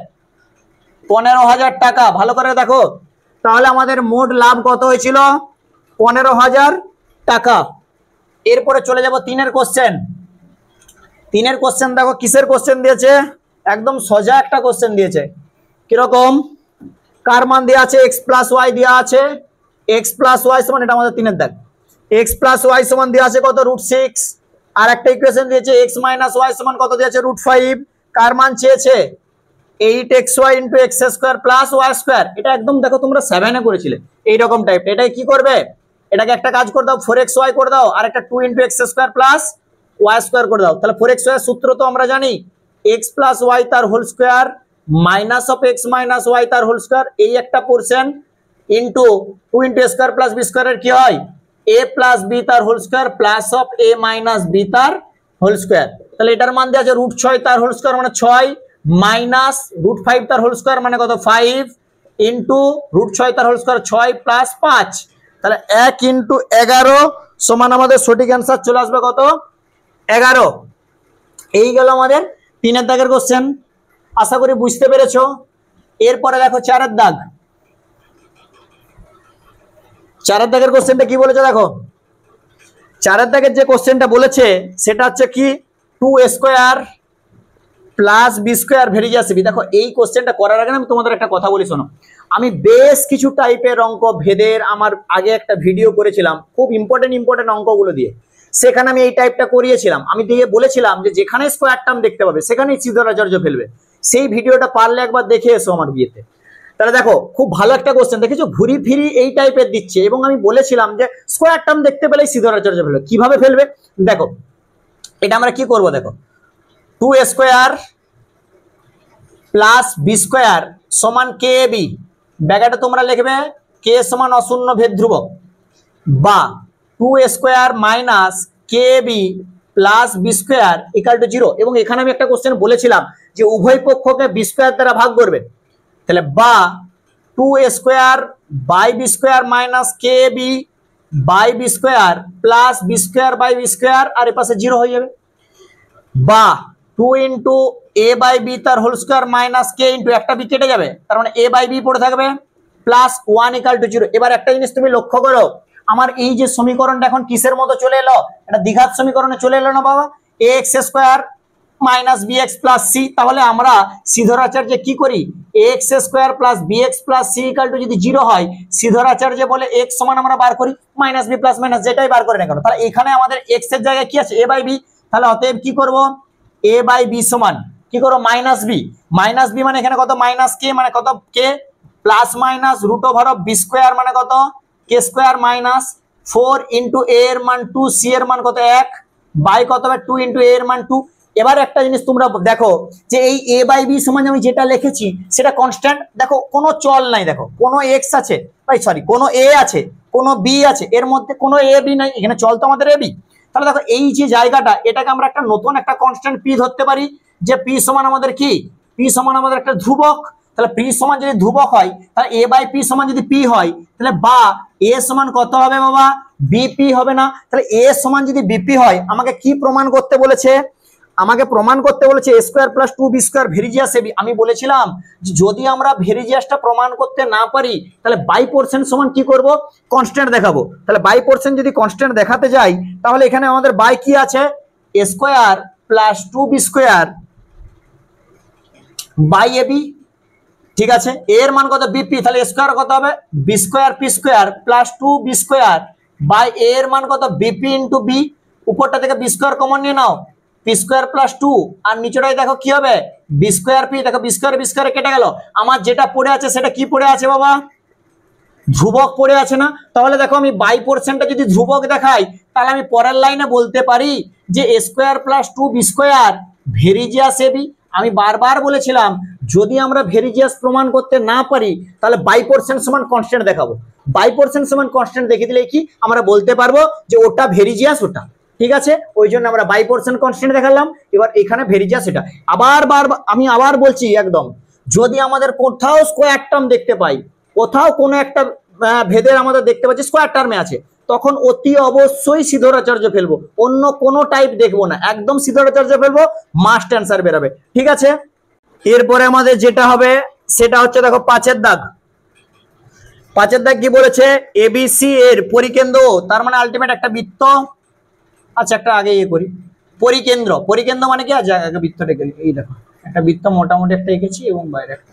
15,000 টাকা। ভালো করে দেখো, তাহলে আমাদের মোট লাভ কত হয়েছিল, 15,000 টাকা। এরপরে চলে যাব 3-এর কোশ্চেন। 3-এর কোশ্চেন দেখো কিসের কোশ্চেন দিয়েছে, একদম সোজা একটা কোশ্চেন দিয়েছে। কিরকম, কার মান দেওয়া আছে, x প্লাস ওয়াই দেওয়া আছে, x প্লাস ওয়াই সমান, এটা আমাদের 3-এর দাগ, x প্লাস ওয়াই সমান দেওয়া আছে কত √6, আর একটা ইকুয়েশন দিয়েছে x মাইনাস ওয়াই সমান কত দিয়েছে √5। কার মান চেয়েছে 8xy into x square plus y square. এটা একদম দেখো তোমরা 7-এ করেছিলে এইরকম টাইপ। এটাই কি করবে, এটাকে একটা কাজ করে দাও, 4xy করে দাও, আর একটা 2 into x square plus y square করে দাও। তাহলে 4xy সূত্র তো আমরা জানি, x প্লাস ওয়াই তার whole square minus of x minus y তার হোল স্কোয়ার, এই একটা portion into 2 into A square plus B স্কোয়ারের কি হয়, a প্লাস বি তার whole square plus of a minus B তার হোল স্কোয়ার। তাহলে এটার মান দেওয়া আছে √6 তার হোল স্কোয়ার মানে 6, মাইনাস √5 তার হোল স্কোয়ার মানে কত 5, ইন্টু √6 তার হোল স্কোয়ার 6 প্লাস 5, তাহলে 1 ইন্টু 11 সমান আমাদের সঠিক অ্যান্সার চলে আসবে কত 11। এই গেল আমাদের 3-এর দাগের কোশ্চেন, আশা করি বুঝতে পেরেছো। এরপরে দেখো 4-এর দাগ। 4-এর দাগের কোশ্চেনটা কি বলেছে দেখো, 4-এর দাগের যে কোশ্চেনটা বলেছে সেটা হচ্ছে কি 2² plus B square variable B. দেখো এই কোশ্চেনটা করার আগে আমি তোমাদের একটা কথা বলি, শোনো। আমি বেশ কিছু টাইপের অঙ্ক ভেদের আমার আগে একটা ভিডিও করেছিলাম, খুব ইম্পর্টেন্ট অঙ্কগুলো দিয়ে। সেখানে আমি এই টাইপটা করিয়েছিলাম, আমি দিয়ে বলেছিলাম যে যেখানে স্কোয়ার টার্ম দেখতে পাবে সেখানেই সিদ্ধরাচার্য ফেলবে। সেই ভিডিওটা পারলে একবার দেখে এসো আমার বিয়েতে। তাহলে দেখো খুব ভালো একটা কোশ্চেন দেখেছো, ঘুরি ফিরি এই টাইপের দিচ্ছে, এবং আমি বলেছিলাম যে স্কোয়ার টার্ম দেখতে পেলেই সিদ্ধরাচার্য ফেলবে। কিভাবে ফেলবে দেখো, এটা আমরা কি করব দেখো, 2² প্লাস বি স্কোয়ার সমান কে বি, ব্যাকেটে তোমরা লিখবে কে সমান অশূন্য ভেদ ধ্রুবক, বা 2² মাইনাস কে B plus B square equal to 0। এবং এখানে আমি একটা কোশ্চেন বলেছিলাম যে উভয় পক্ষকে বি স্কোয়ার দ্বারা ভাগ করবে, তাহলে বা 2² বাই বি স্কোয়ার মাইনাস কে B by B square plus B square by B square, আর এ পাশে 0 হয়ে যাবে, বা 2 ইন্টু এ বাই বি তার হোল স্কোয়ার মাইনাস কে ইন্টু একটা বি কেটে যাবে, তার মানে এ বাই বি পড়ে থাকবে প্লাস 1 ইকাল টু 0। এবার একটা জিনিস তুমি লক্ষ্য করো, আমার এই যে সমীকরণটা এখন কিসের মতো চলে এলো, এটা দ্বিঘাত সমীকরণে চলে এলো না বাবা, ax square minus bx plus C. তাহলে আমরা সিদ্ধরাচার্যে কি করি, ax square plus bx plus C equal to যদি 0 হয়, সিদ্ধরাচার্যে বলে x সমান আমরা বার করি মাইনাস বি প্লাস মাইনাস, যেটাই বার করে না কেন। তাহলে এখানে আমাদের x এর জায়গায় কি আছে a বাই বি, তাহলে অতএব কি করব a বাই বি সমান কি করো মাইনাস বি, মাইনাস বি মানে এখানে কত মাইনাস কে মানে কত কে, plus minus root over of B square মানে কত কে স্কোয়ার মাইনাস 4 ইন্টু এ এর মান 2, সি এর মান কত 1, বাই কত হবে 2 ইন্টু এ এর মান 2। এবার একটা জিনিস তোমরা দেখো যে এই a বাই বি সমান আমি যেটা লিখেছি সেটা কনস্ট্যান্ট, দেখো কোনো চল নাই, দেখো কোনো x আছে সরি কোনো a আছে কোনো b আছে, এর মধ্যে কোনো a b নাই, এখানে চল তো আমাদের a b। তাহলে দেখো এই যে জায়গাটা, এটাকে আমরা একটা নতুন একটা কনস্ট্যান্ট p ধরতে পারি, যে পি সমান আমাদের কি, পি সমান আমাদের একটা ধ্রুবক, তাহলে পি সমান যদি ধ্রুবক হয় তাহলে এ বাই পি সমান যদি পি হয় তাহলে বা এ সমান কত হবে বাবা, বিপি হবে না? তাহলে এ সমান যদি বিপি হয় আমাকে কি প্রমাণ করতে বলেছে, আমাকে প্রমাণ করতে বলেছে A square plus 2b square varies as AB. আমি বলেছিলাম যে যদি আমরা ভেরিজিয়াসটা প্রমাণ করতে না পারি তাহলে বাই পোরশন সমান কি করব, কনস্ট্যান্ট দেখাবো। তাহলে বাই পোরশন যদি কনস্ট্যান্ট দেখাতে যাই তাহলে এখানে আমাদের বাই কি আছে, A square plus 2b square by AB, ঠিক আছে। এর মান কত, বিপি, তাহলে স্কোয়ার কত হবে, B square P square plus 2b square by এর মান কত, বিপি ইন্টু বি, উপরটা থেকে বি স্কোয়ার কমন নিয়ে নাও, পি স্কোয়ার প্লাস 2 আর নিচেটাই দেখো কি হবে, বি স্কোয়ার পি, দেখো বি স্কোয়ার কেটে গেল, আমার যেটা পড়ে আছে সেটা কি পড়ে আছে বাবা, ধ্রুবক পড়ে আছে না? তাহলে দেখো আমি বাই পোরশনটা যদি ধ্রুবক দেখাই তাহলে আমি পরের লাইনে বলতে পারি যে A square plus 2b square varies as AB. আমি বারবার বলেছিলাম যদি আমরা ভেরিজিয়াস প্রমাণ করতে না পারি তাহলে বাই পোরশন সমান কনস্ট্যান্ট দেখাবো, বাই পোরশন সমান কনস্ট্যান্ট দেখিয়ে দিলে কি আমরা বলতে পারবো যে ওটা ভেরিজিয়াস ওটা, ঠিক আছে। ওই জন্য আমরা বাই পোরশন কনস্ট্যান্ট দেখালাম, এবার এখানে ভেরিজিয়াস এটা। আমি আবার বলছি একদম, যদি আমাদের কোথাও স্কোয়ার টার্ম দেখতে পাই, কোথাও কোনো একটা ভেদের আমাদের দেখতে পাচ্ছি স্কোয়ার টার্মে আছে, তখন অতি অবশ্যই সিদ্ধরাচার্য ফেলবো, অন্য কোনো টাইপ দেখবো না, একদম সিদ্ধরাচার্য ফেলবো, মাস্ট অ্যান্সার বেরোবে, ঠিক আছে। এরপরে আমাদের যেটা হবে সেটা হচ্ছে দেখো 5 দাগ। 5 দাগ কি বলেছে, এবিসি এর পরিকেন্দ্র, তার মানে আলটিমেট একটা বৃত্ত। আচ্ছা একটা আগে ইয়ে করি, পরিকেন্দ্র মানে কি, আগে বৃত্তটা এঁকে, এই দেখো একটা বৃত্ত মোটামুটি একটা এঁকেছি এবং বাইরে একটা,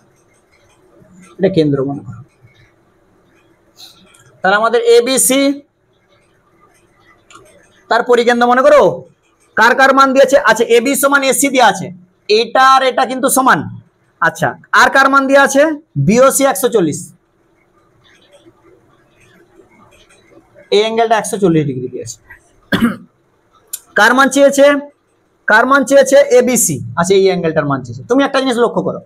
এটা কেন্দ্র মনে করো। তাহলে আমাদের এবিসি তার পরিকেন্দ্র মনে করো, কার কার মান দিয়েছে, আচ্ছা এবি সমান এসি দেওয়া আছে, এটা আর এটা কিন্তু সমান, আচ্ছা আর কার মান দেওয়া আছে, বিওসি 140, এই অ্যাঙ্গেলটা 140 ডিগ্রি দিয়েছে। কার মান চেয়েছে, এবিসি, আচ্ছা এই অ্যাঙ্গেলটার মান চেয়েছে। তুমি একটা জিনিস লক্ষ্য করো,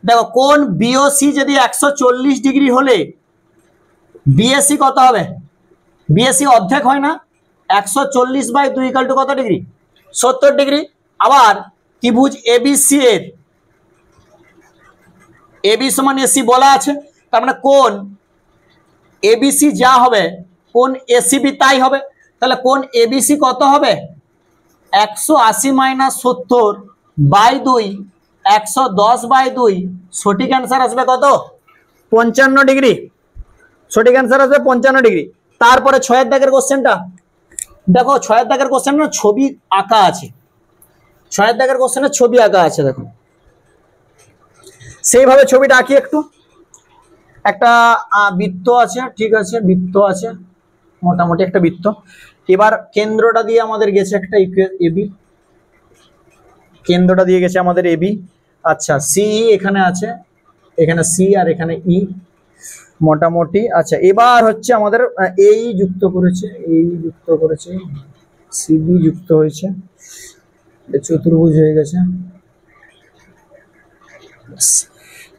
দেখো কোন বিওসি যদি 140 ডিগ্রি হলে বিএসি কত হবে, বিএসি অর্ধেক হয় না, 140/2 = কত ডিগ্রি, 70 ডিগ্রি। আবার ত্রিভুজ এবিসি এর এবি সমান এসি বলা আছে, তার মানে কোন এবিসি যা হবে কোন এসিবি তাই হবে, তাহলে কোন এবিসি কত হবে, 180 - 70/2, 110/2, সঠিক অ্যান্সার আসবে কত, 55 ডিগ্রি, সঠিক অ্যান্সার আসবে 55 ডিগ্রি। তারপরে 6 দাগের কোশ্চেনটা দেখো, 6 দাগের কোশ্চেন না ছবি আঁকা আছে, 6 দাগের কোশ্চেনে ছবি আঁকা আছে, দেখো সেইভাবে ছবিটা আঁকি একটু। একটা বৃত্ত আছে, ঠিক আছে বৃত্ত আছে, মোটামুটি একটা বৃত্ত। এবার কেন্দ্রটা দিয়ে আমাদের গেছে একটা এবি, কেন্দ্রটা দিয়ে গেছে আমাদের এবি। আচ্ছা সি এখানে আছে, এখানে সি আর এখানে ই মোটামুটি। আচ্ছা এবার হচ্ছে আমাদের এই যুক্ত করেছে, সিবি যুক্ত হয়েছে, চতুর্ভুজ হয়ে গেছে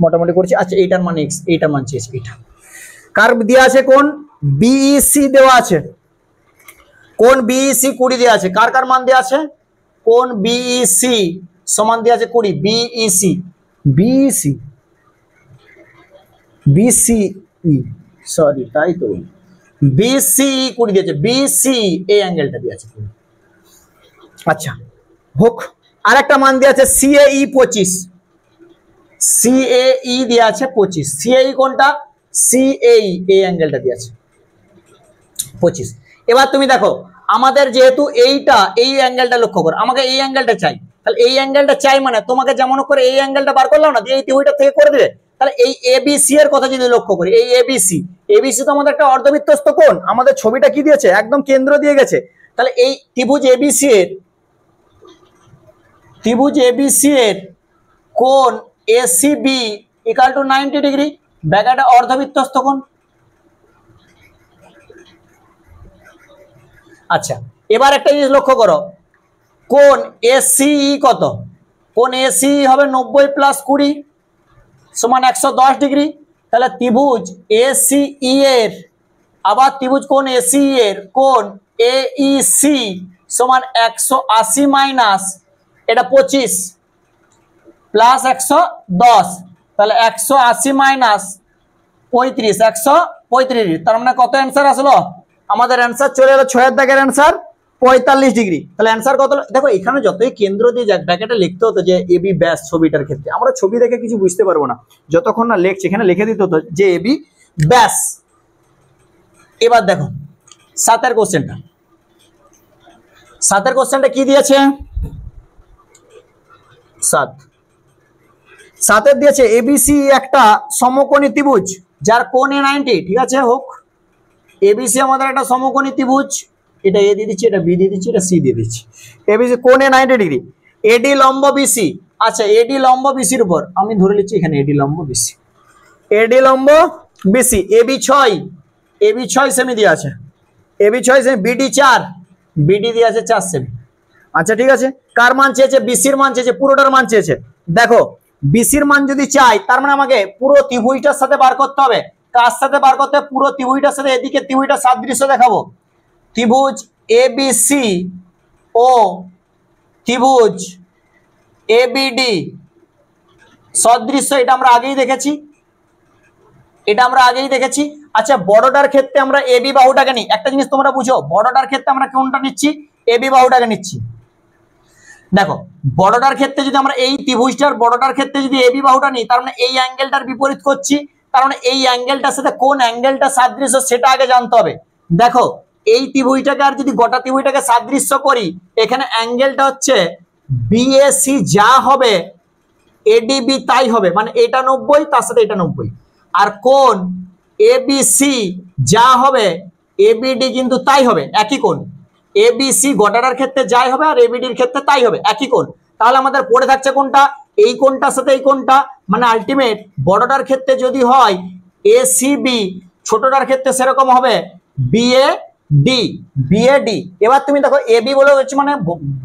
মোটামুটি করছি। আচ্ছা এইটার মান এক্স, এইটার মান চেয়েছে, এটা কার্ভ দেওয়া আছে, কোন বিইসি দেওয়া আছে, কোন বিইসি 20 দেওয়া আছে, কার কার মান দেওয়া আছে, কোন বিইসি সমান দেওয়া আছে 20, বিসিই সরি তাই তো, বিসিই 20 দিয়েছে, বিসি এই অ্যাঙ্গেলটা দিয়েছে। আচ্ছা হোক, আর একটা মান দেওয়া আছে সিএই 25, সিএই দেওয়া আছে 25, সিএই কোনটা, সিএই এই অ্যাঙ্গেলটা দেওয়া আছে 25। এবার তুমি দেখো আমাদের যেহেতু এইটা এই অ্যাঙ্গেলটা লক্ষ্য করো, আমাকে এই অ্যাঙ্গেলটা চাই, তাহলে এই অ্যাঙ্গেলটা চাই মানে তোমাকে যেমন করে এই অ্যাঙ্গেলটা বার করলাম না, এই ওইটা থেকে করে দেবে। তাহলে এই এবিসি এর কথা যদি লক্ষ্য করি, এই এবিসি তো আমাদের একটা অর্ধবৃত্তস্থ কোণ, আমাদের ছবিটা কি দিয়েছে, একদম কেন্দ্র দিয়ে গেছে। তাহলে এই ত্রিভুজ এবিসি এর কোণ এসিবি = 90 ডিগ্রি, ব্যাকেটে অর্ধবৃত্তস্থ কোণ। আচ্ছা এবার একটা জিনিস লক্ষ্য করো, কোণ এসিই কত, কোণ এসিই হবে 90 + 20 সমান 110 ডিগ্রি। তাহলে ত্রিভুজ এসিই এর, আবার ত্রিভুজ কোণ এসিই এর কোণ এইসি সমান 180 - এটা 25 প্লাস 110, তাহলে 180 মাইনাস 35, 135, তার মানে কত অ্যান্সার আসলো? আমাদের অ্যান্সার চলে এলো 6 এর দাগের অ্যান্সার 45 ডিগ্রি। তাহলে অ্যান্সার কত? দেখো এখানে যতই কেন্দ্র দিয়ে যাক ব্র্যাকেটে লিখতে হতো যে এবি ব্যাস ছবিটার ক্ষেত্রে, আমরা ছবি দেখে কিছু বুঝতে পারবো না, যতক্ষণ না লিখছি এখানে লিখে দিতে হতো যে এবি ব্যাস। এবার দেখো 7 কোশ্চেনটা, 7 কোশ্চেনটা কি দিয়েছে? 7 দিয়েছে এবিসি একটা সমকোণী ত্রিভুজ যার কোণ এ 90, ঠিক আছে হোক। এবিসি আমাদের একটা সমকোণী ত্রিভুজ, এটা এ দিয়ে দিচ্ছি, এটা বি দিয়ে দিচ্ছি, এটা সি দিয়ে দিচ্ছি। এবিসি কোণ এ 90 ডিগ্রি, এডি লম্ব বিসি। আচ্ছা এডি লম্ব বিসির উপর আমি ধরে নিচ্ছি এখানে এডি লম্ব বিসি, এডি লম্ব বিসি, এবি 6, এবি 6 সেমি দিয়ে আছে, এবি 6 সেমি, বিডি 4, বিডি দিয়ে আছে 4 সেমি। আচ্ছা ঠিক আছে, কার মান চেয়েছে? বিসির মান চেয়েছে, পুরোটার মান চেয়েছে। দেখো বিসির মান যদি চাই তার মানে আমাকে পুরো ত্রিভুজটার সাথে বার করতে হবে। কার সাথে বার করতে হবে? পুরো ত্রিভুজটার সাথে। এদিকে ত্রিভুজটা সাদৃশ্য দেখাবো, ত্রিভুজ এবিসি ও ত্রিভুজ এবিডি সদৃশ্য, এটা আমরা আগেই দেখেছি, এটা আমরা আগেই দেখেছি। আচ্ছা বড়টার ক্ষেত্রে আমরা এবি বাহুটাকে নিই। একটা জিনিস তোমরা বুঝো, বড়টার ক্ষেত্রে আমরা কোনটা নিচ্ছি? এবি বাহুটাকে নিচ্ছি। দেখো বড়টার ক্ষেত্রে যদি আমরা এই ত্রিভুজটার বড়টার ক্ষেত্রে যদি এবি বাহুটা নিই তার মানে এই অ্যাঙ্গেলটার বিপরীত করছি, তার মানে এই অ্যাঙ্গেলটার সাথে কোন অ্যাঙ্গেলটা সাদৃশ্য সেটা আগে জানতে হবে। দেখো এই ত্রিভুজটাকে আর যদি গোটা ত্রিভুজটাকে সাদৃশ্য করি, এখানে অ্যাঙ্গেলটা হচ্ছে বিএসি, যা হবে এডিবি তাই হবে, মানে এটা 90 তার সাথে এটা 90, আর কোন এবিসি যা হবে এবিডি কিন্তু তাই হবে, একই কোণ। এবিসি গোটাটার ক্ষেত্রে যাই হবে আর এবিডির ক্ষেত্রে তাই হবে, একই কোণ। তাহলে আমাদের পড়ে থাকছে কোনটা? এই কোণটার সাথে এই কোণটা, মানে আলটিমেট বড়টার ক্ষেত্রে যদি হয় এসিবি, ছোটটার ক্ষেত্রে সেরকম হবে বিএডি, বিএডি। এবার তুমি দেখো এবি বলে হচ্ছে মানে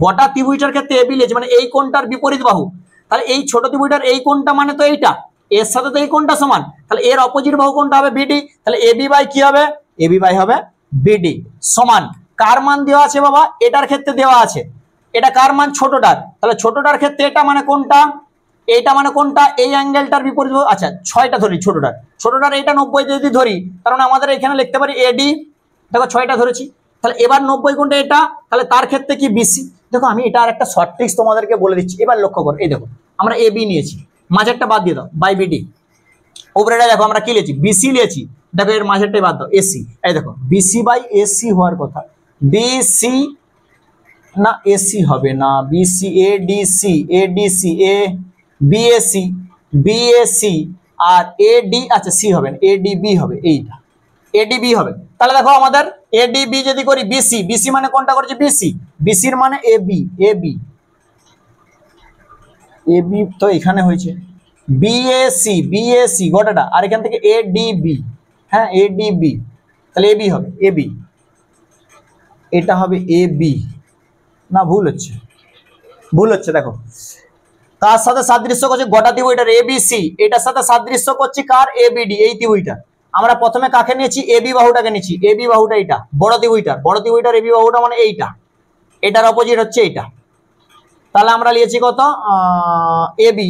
গোটা ত্রিভুজটার ক্ষেত্রে এবি লিখছে মানে এই কোণটার বিপরীত বাহু, তাহলে এই ছোট ত্রিভুজটার এই কোণটা মানে তো এইটা, এর সাথে তো এই কোণটা সমান, তাহলে এর অপোজিট বাহু কোণটা হবে বিডি, তাহলে এবি বাই কি হবে? এবি বাই হবে বিডি সমান কার মান দেওয়া আছে বাবা? এটার ক্ষেত্রে দেওয়া আছে, এটা কার মান? ছোটটার, তাহলে ছোটটার ক্ষেত্রে এটা মানে কোনটা? এইটা মানে কোনটা? এই অ্যাঙ্গেলটার বিপরীত। আচ্ছা 6টা ধরি ছোটটার, ছোটটার এটা 90 যদি ধরি কারণ আমাদের এখানে লিখতে পারি এডি, দেখো 6টা ধরেছি, তাহলে এবার 90 কোনটা? এটা, তাহলে তার ক্ষেত্রে কি বিসি। দেখো আমি এটা আর একটা শর্ট ট্রিক্স তোমাদেরকে বলে দিচ্ছি, এবার লক্ষ্য করো। এই দেখো আমরা এবি নিয়েছি, মাঝেরটা বাদ দিয়ে দাও বাই বিডি, উপরেটা দেখো আমরা কি লিখেছি? বিসি লিখেছি, দেখো এর মাঝেরটাই বাদ দাও এসি, এই দেখো বিসি বাই এসি হওয়ার কথা, বিসি না এসি হবে না, বিসি এডিসি, এডিসি এ বিএসি, বিএসি আর এডি, আচ্ছা সি হবে না, এডিবি হবে, এইটা এডিবি হবে। তাহলে দেখো আমাদের এডিবি যদি করি বিসি, বিসি মানে কোনটা করেছে? বিসি, বিসির মানে এবি, এবি, এবি তো এখানে হয়েছে বিএসি, বিএসি গোটাটা, আর এখান থেকে এডিবি, হ্যাঁ এডিবি, তাহলে এবি হবে, এবি, এটা হবে এবি, না ভুল হচ্ছে, ভুল হচ্ছে। দেখো কার সাথে সাদৃশ্য করছে? গোটা ত্রিভুজটার এবিসি, এটার সাথে সাদৃশ্য করছি কার? এবিডি, এই ত্রিভুজটা। আমরা প্রথমে কাকে নিয়েছি? এবি বাহুটাকে নিয়েছি, এবি বাহুটা এটা বড় ত্রিভুজটার, বড় ত্রিভুজটার এবি বাহুটা মানে এইটা, এটার অপোজিট হচ্ছে এইটা, তাহলে আমরা নিয়েছি কত? এবি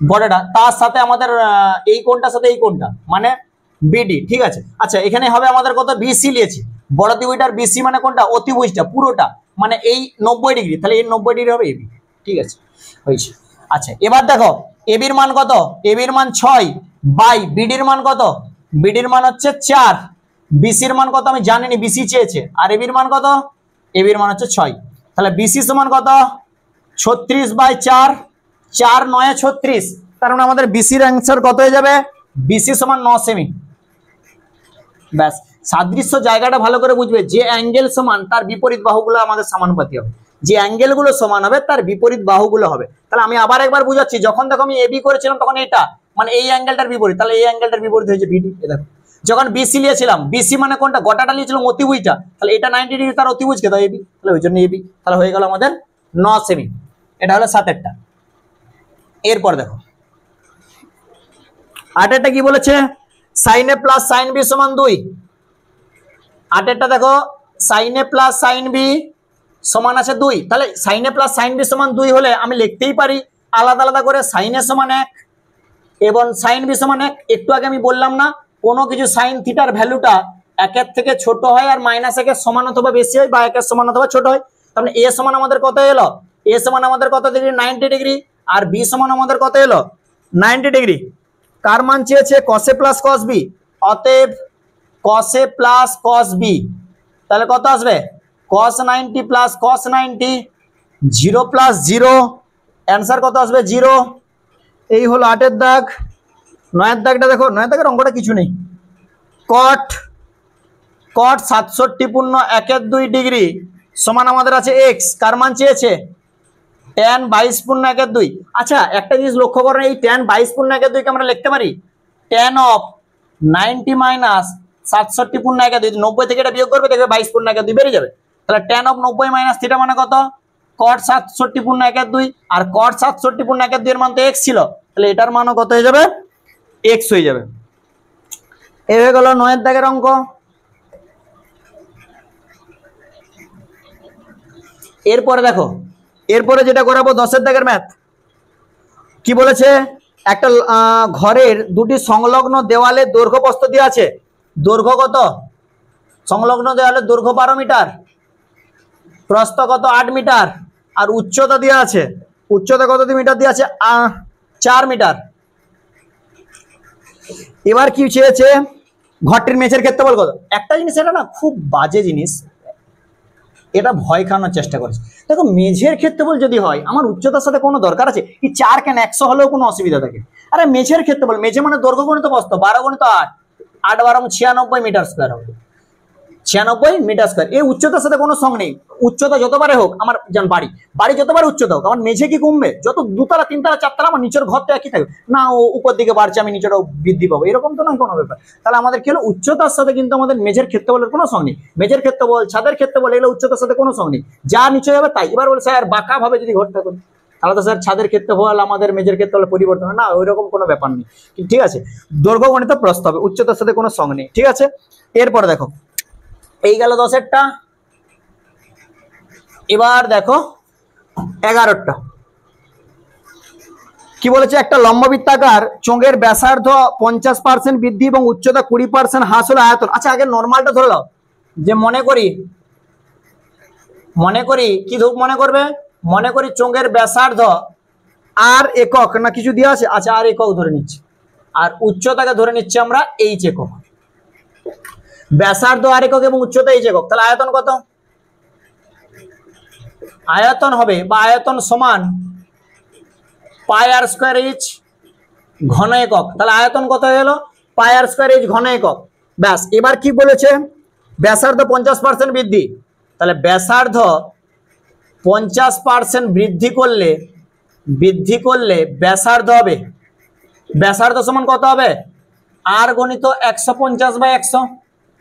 বড়টা, তার সাথে আমাদের এই কোণটার সাথে এই কোণটা মানে বিডি, ঠিক আছে। আচ্ছা এখানে হবে আমাদের কত? বিসি নিয়েছি, বড় ত্রিভুজটার বিসি মানে কোনটা? অতিভুজটা পুরোটা, মানে এই 90 ডিগ্রি, তাহলে এই 90 ডিগ্রি হবে এবি, ঠিক আছে হয়েছে। আচ্ছা এবার দেখো এবির মান কত? এবির মান 6 বাই বিডির মান কত? বিডির মান হচ্ছে 4, বিসির মান কত আমি জানি না, বিসি চেয়েছে, আর এবির মান কত? এবির মান হচ্ছে 6, তাহলে বিসি সমান কত? 36 বাই 4, 4 9 36, তার মানে আমাদের বিসির অ্যান্সার কত হয়ে যাবে? বিসি সমান 9 সেমি। ব্যাস, সাদৃশ্য জায়গাটা ভালো করে বুঝবে, যে অ্যাঙ্গেল সমান তার বিপরীত বাহুগুলো আমাদের সমানুপাতি হবে, যে অ্যাঙ্গেলগুলো সমান হবে তার বিপরীত বাহুগুলো হবে। তাহলে আমি আবার একবার বুঝাচ্ছি, যখন দেখো আমি এবি করেছিলাম তখন এটা মানে এই অ্যাঙ্গেলটার বিপরীত, তাহলে এই অ্যাঙ্গেলটার বিপরীত হয়েছে বিডি। দেখো যখন বিসি নিয়েছিলাম, বিসি মানে কোনটা? গোটাটা নিয়েছিলাম অতিভুজটা, তাহলে এটা 90 ডিগ্রি তার অতিভুজকে দাও এবি, তাহলে ওই জন্য এবি, তাহলে হয়ে গেল আমাদের 9 সেমি। এটা হলো 7এরটা। এরপর দেখো 8এরটা কি বলেছে? সাইন এ প্লাস সাইন বি সমান 2। 8এরটা দেখো সাইন এ প্লাস সাইন বি সমান আছে 2, তাহলে সাইন এ প্লাস সাইন বি সমান 2 হলে আমি লিখতেই পারি আলাদা আলাদা করে সাইন এ সমান 1 এবং সাইন বি সমান 1। একটু আগে আমি বললাম না, কোনো কিছু সাইন থিটার ভ্যালুটা 1 এর থেকে ছোট হয় আর -1 এর সমান অথবা বেশি হয় বা 1 এর সমান অথবা ছোট হয়। তাহলে এ সমান আমাদের কত এলো? এ সমান আমাদের কত ডিগ্রি? 90 ডিগ্রি। আর বি সমান আমাদের কত এলো? 90 ডিগ্রি। কার মান চেয়েছে? cos a plus cos b। অতএব cos a plus cos b, তাহলে কত আসবে? cos 90 plus cos 90, 0 plus 0, answer কত আসবে? 0। এই হলো 8 এর দাগ। 9 এর দাগটা দেখো, 9 এর দাগের অঙ্কটা কিছু নেই। cot 67 পূর্ণ 1/2 ডিগ্রি সমান আমাদের আছে x। কার মান চেয়েছে? tan 22 পূর্ণ 1/2। আচ্ছা, একটা জিনিস লক্ষ্য করেন, এই tan 22 পূর্ণ 1/2 কে আমরা লিখতে পারি tan অফ 90 মাইনাস 67 পূর্ণ 1/2। 90 থেকে এটা বিয়োগ করবে, দেখবে 22 পূর্ণ 1/2 বেরিয়ে যাবে। তাহলে tan অফ 90 মাইনাস থিটা মানে কত? cot 67 পূর্ণ 1/2। আর cot 67 পূর্ণ 1/2 এর মান তো x ছিল, তাহলে এটার মানও কত হয়ে যাবে? x হয়ে যাবে। এই হয়ে গেল 9 এর দাগের অঙ্ক। এরপরে দেখো, এরপরে যেটা করাবো 10 এর দাগের ম্যাথ। কি বলেছে? একটা ঘরের দুটি সংলগ্ন দেওয়ালে দৈর্ঘ্য প্রস্থ দেওয়া আছে। দৈর্ঘ্য কত? সংলগ্ন দেওয়ালের দৈর্ঘ্য 12 মিটার, প্রস্থ কত? 8 মিটার, আর উচ্চতা দেওয়া আছে। উচ্চতা কত মিটার দেওয়া আছে? 4 মিটার। এবার কি চেয়েছে? ঘরটির মেঝের ক্ষেত্রফল কত? একটা জিনিস, এটা না খুব বাজে জিনিস, এটা ভয় খাওয়ানোর চেষ্টা করছে। দেখো, মেঝের ক্ষেত্রফল যদি হয়, আমার উচ্চতার সাথে কোনো দরকার আছে? এই 4 কেন 100 হলেও কোনো অসুবিধা থাকে? আরে মেঝের ক্ষেত্রফল, মেঝে মানে দৈর্ঘ্য গুণিত প্রস্থ, 12 গুণিত 8, 8 12 96 মিটার স্কয়ার হবে। 96 মিটার স্কয়ার। এই উচ্চতার সাথে কোনো সঙ্গ নেই। উচ্চতা যতবারে হোক, আমার যেমন বাড়ি যতবারে উচ্চতা হোক, আমার মেঝে কি কমবে? যত 2 তলা 3 তলা 4 তলা, আমার নিচের ঘর তো একই থাকবে না, ও উপর দিকে বাড়ছে, আমি নিচেরও বৃদ্ধি পাবো, এরকম তো নয় কোনো ব্যাপার। তাহলে আমাদের কি হলো? উচ্চতার সাথে কিন্তু আমাদের মেঝের ক্ষেত্রফলের কোনো সঙ্গ নেই। মেঝের ক্ষেত্রফল, ছাদের ক্ষেত্রফল, এগুলো উচ্চতার সাথে কোনো সঙ্গ নেই, যা নিচে যাবে তাই। এবার বলে স্যার বাঁকা ভাবে যদি ঘরটা করি, তাহলে তো স্যার ছাদের ক্ষেত্রফল আমাদের মেঝের ক্ষেত্রফল পরিবর্তন হয় না, ওইরকম কোনো ব্যাপার নেই। ঠিক আছে, দৈর্ঘ্য গণিত প্রস্থ হবে, উচ্চতার সাথে কোনো সঙ্গ নেই। ঠিক আছে, এরপরে দেখো, এই গেল 10এরটা। এবার দেখো 11টা। কি বলেছে? একটা লম্ববৃত্তাকার চোঙের ব্যাসার্ধ 50% বৃদ্ধি এবং উচ্চতা 20% হ্রাস হলো আয়তন। আচ্ছা, আগে নর্মালটা ধরে নাও, যে মনে করি কি মনে করবে? মনে করি চোঙের ব্যাসার্ধ আর একক না কিছু দেওয়া আছে। আচ্ছা, আর একক ধরে নিচ্ছি, আর উচ্চতাকে ধরে নিচ্ছি আমরা এইচ একক। ব্যাসার্ধ আর একক এবং উচ্চতা এইচ একক। তাহলে আয়তন কত? আয়তন হবে বা আয়তন সমান পাই আর স্কয়ার এইচ ঘন একক। তাহলে আয়তন কত হয়ে গেল? পাই আর স্কয়ার এইচ ঘন একক। ব্যাস। এবার কি বলেছে? ব্যাসার্ধ 50% বৃদ্ধি। তাহলে ব্যাসার্ধ 50% বৃদ্ধি করলে ব্যাসার্ধ হবে, ব্যাসার্ধ সমান কত হবে? আর গণিত 150/100।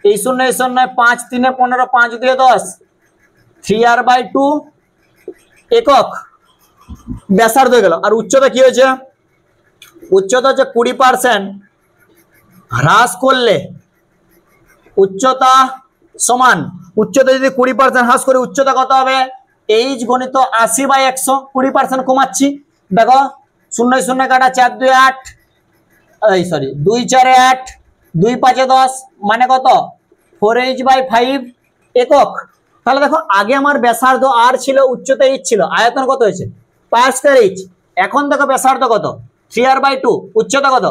এই 0 এই 0, 5 3 15, 5 2 10, 3r/2 একক ব্যাসার্ধ হয়ে গেল। আর উচ্চতা কি হয়েছে? উচ্চতা হচ্ছে 20% হ্রাস করলে উচ্চতা সমান, উচ্চতা যদি 20% হ্রাস করে উচ্চতা কত হবে? এইচ গণিত 80/100। 20% কমাচ্ছি, দেখো 0 0 কাটা 4 2 8, এই সরি 2 4 8, 2 5 10, মানে কত? 4h/5 একক। তাহলে দেখো, আগে আমার ব্যাসার্ধ আর ছিল, উচ্চতা এইচ ছিল, আয়তন কত হয়েছে? পাই আর স্কয়ার এইচ। এখন দেখো ব্যাসার্ধ কত? 3r/2, উচ্চতা কত?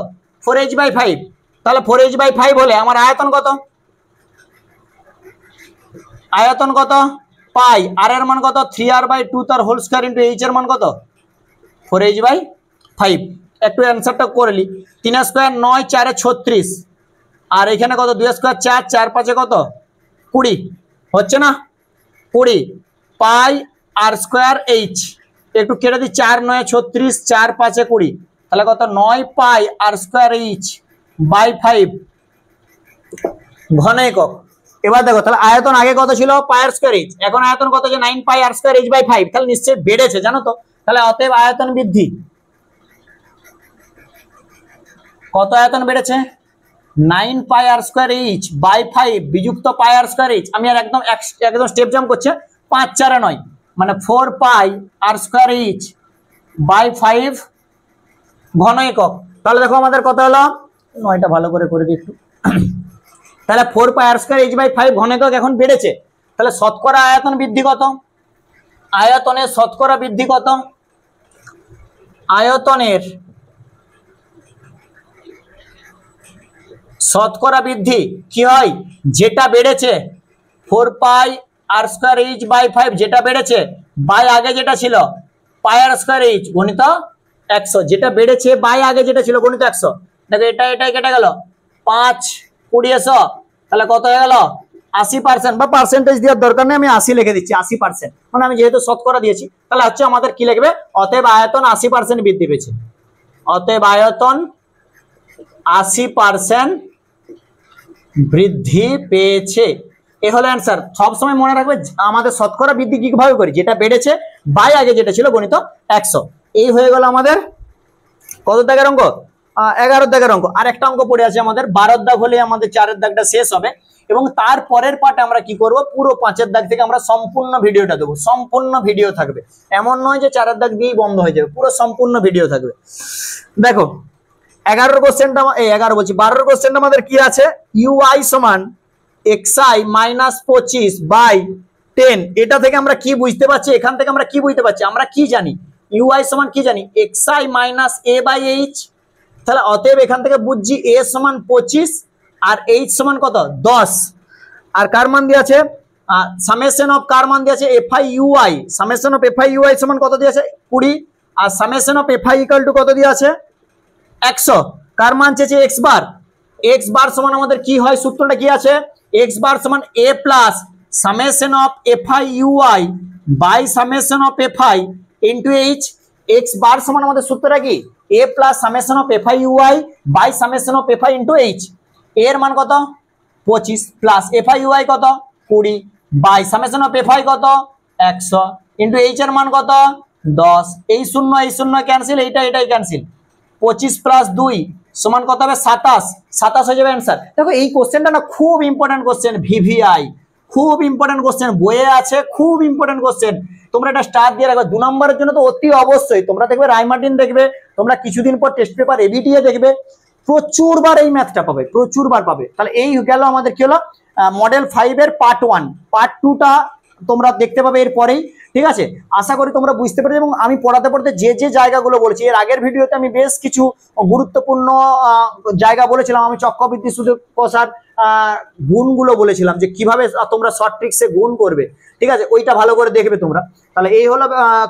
4h/5। তাহলে 4h/5 হলে আমার আয়তন কত? আয়তন কত? পাই, আর এর মান কত? 3r/2 তার হোল স্কয়ার ইনটু এইচ এর মান কত? 4h/5। একটু অ্যানসারটা করে নি। 3 স্কয়ার 9, 4 36, আর এখানে কত? 2 স্কয়ার 4, 4 5 কত? 20 হচ্ছে না? 20 পাই আর স্কয়ার এইচ। একটু কেটে দিই, 4 9 36, 4 5 20, তাহলে কত? 9 pi R square H by 5 ঘন একক। এবার দেখো, তাহলে আয়তন আগে কত ছিল? পাই আর স্কয়ার এইচ, এখন আয়তন কত? যে 9 pi R square H by 5। তাহলে নিশ্চয়ই বেড়েছে, জানো তো? তাহলে অতএব আয়তন বৃদ্ধি। কত আয়তন বেড়েছে? 9 pi R square H by 5 বিযুক্ত পাই আর স্কয়ার এইচ। আমি আর একদম স্টেপ জাম্প করছে, 5 4 9, মানে 4 পাই আর স্কয়ার এইচ বাই 5 ঘন একক। তাহলে দেখো আমাদের কত হলো, 9টা ভালো করে করে দিই একটু। তাহলে 4 পাই আর স্কয়ার h বাই 5 ঘন একক এখন বেড়েছে। তাহলে শতকরা আয়তন বৃদ্ধি কত? আয়তনের শতকরা বৃদ্ধি কত? আয়তনের শতকরা বৃদ্ধি কি হয়? যেটা বেড়েছে 4 পাই আর স্কয়ার h বাই 5, যেটা বেড়েছে বাই আগে যেটা ছিল পাই আর স্কয়ার h গণিত 100, যেটা বেড়েছে বাই আগে যেটা ছিল গণিত 100। দেখো এটা কেটে গেল 5 20 100, তাহলে কত হয়ে গেল 80%, বা পার্সেন্টেজ দেওয়ার দরকার নেই, আমি 80 লিখে দিচ্ছি। 80%, মানে আমি যেহেতু শতকরা দিয়েছি তাহলে হচ্ছে আমাদের কি লিখবে, অতএব আয়তন 80% বৃদ্ধি পেয়েছে। অতএব আয়তন 80% বৃদ্ধি পেয়েছে, এ হলো অ্যান্সার। সবসময় মনে রাখবে আমাদের শতকরা বৃদ্ধি কিভাবে করি, যেটা বেড়েছে বাই আগে যেটা ছিল গণিত 100। এই হয়ে গেল আমাদের কত দাগের অঙ্ক? 11 দাগের অঙ্ক। আর একটা অঙ্ক পড়ে আছে আমাদের 12 দাগ হলে আমাদের 4 দাগটা শেষ হবে, এবং তার পরের পার্টে আমরা কি করব, পুরো 5 দাগ থেকে আমরা সম্পূর্ণ ভিডিওটা দেবো। সম্পূর্ণ ভিডিও থাকবে, এমন নয় যে 4 দাগ দিয়েই বন্ধ হয়ে যাবে, পুরো সম্পূর্ণ ভিডিও থাকবে। দেখো 11 কোশ্চেনটা, 11 বলছি 12 কোশ্চেনটা আমাদের কি আছে, ইউআই সমান xi মাইনাস 25 বাই 10। এটা থেকে আমরা কি বুঝতে পারছি, এখান থেকে আমরা কি বুঝতে পারছি, আমরা কি জানি ইউআই সমান কি জানি, xi minus a by h। তাহলে অতএব এখান থেকে বুঝছি a সমান 25 আর h সমান কত 10। আর কার মান দিয়ে আছে, সামেশন অফ কার মান দিয়ে আছে, fi ui, summation of fi ui সমান কত দিয়ে আছে 20, আর summation of fi equal to কত দিয়ে আছে 100। কার মান চেয়েছে x বার, x বার সমান আমাদের কি হয়, সূত্রটা কি আছে, x বার সমান a plus summation of fi ui by summation of fi into h। x bar সমান আমাদের সূত্রটা কি, a plus summation of fi ui by summation of fi into h। এর মান কত 25 প্লাস fi ui কত 20 by summation of fi কত 100 into h এর মান কত 10। এই শূন্য ক্যান্সেল, এটাই ক্যান্সেল। 25 প্লাস 2 সমান কত হবে 27 হয়ে যাবে অ্যান্সার। দেখো এই কোশ্চেনটা না খুব ইম্পর্টেন্ট কোশ্চেন, ভিভিআই খুব ইম্পর্টেন্ট কোশ্চেন, বইয়ে আছে, খুব ইম্পর্টেন্ট কোশ্চেন। তোমরা এটা স্টার দিয়ে রাখবে। 2 নম্বরের জন্য তো অতি অবশ্যই তোমরা দেখবে রায়মার্টিন দেখবে, তোমরা কিছুদিন পর টেস্ট পেপার এবিটিএ দেখবে, প্রচুর বার এই ম্যাথটা পাবে, প্রচুর বার পাবে। তাহলে এই গেল আমাদের কি হলো মডেল 5 এর পার্ট 1। পার্ট 2টা তোমরা দেখতে পাবে এরপরেই, ঠিক আছে। আশা করি তোমরা বুঝতে পেরেছো। এবং আমি পড়াতে যে জায়গাগুলো বলেছি, এর আগের ভিডিওতে আমি বেশ কিছু গুরুত্বপূর্ণ জায়গা বলেছিলাম। আমি চক্রবৃদ্ধি সূচক কষার গুণগুলো বলেছিলাম, যে কিভাবে তোমরা শর্ট ট্রিক্সে গুণ করবে, ঠিক আছে, ওইটা ভালো করে দেখবে তোমরা। তাহলে এই হলো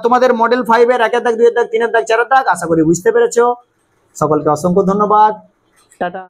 তোমাদের মডেল 5 এর 1 দাগ 2 দাগ 3 দাগ 4 দাগ। আশা করি বুঝতে পেরেছো। সকলকে অসংখ্য ধন্যবাদ, টাটা।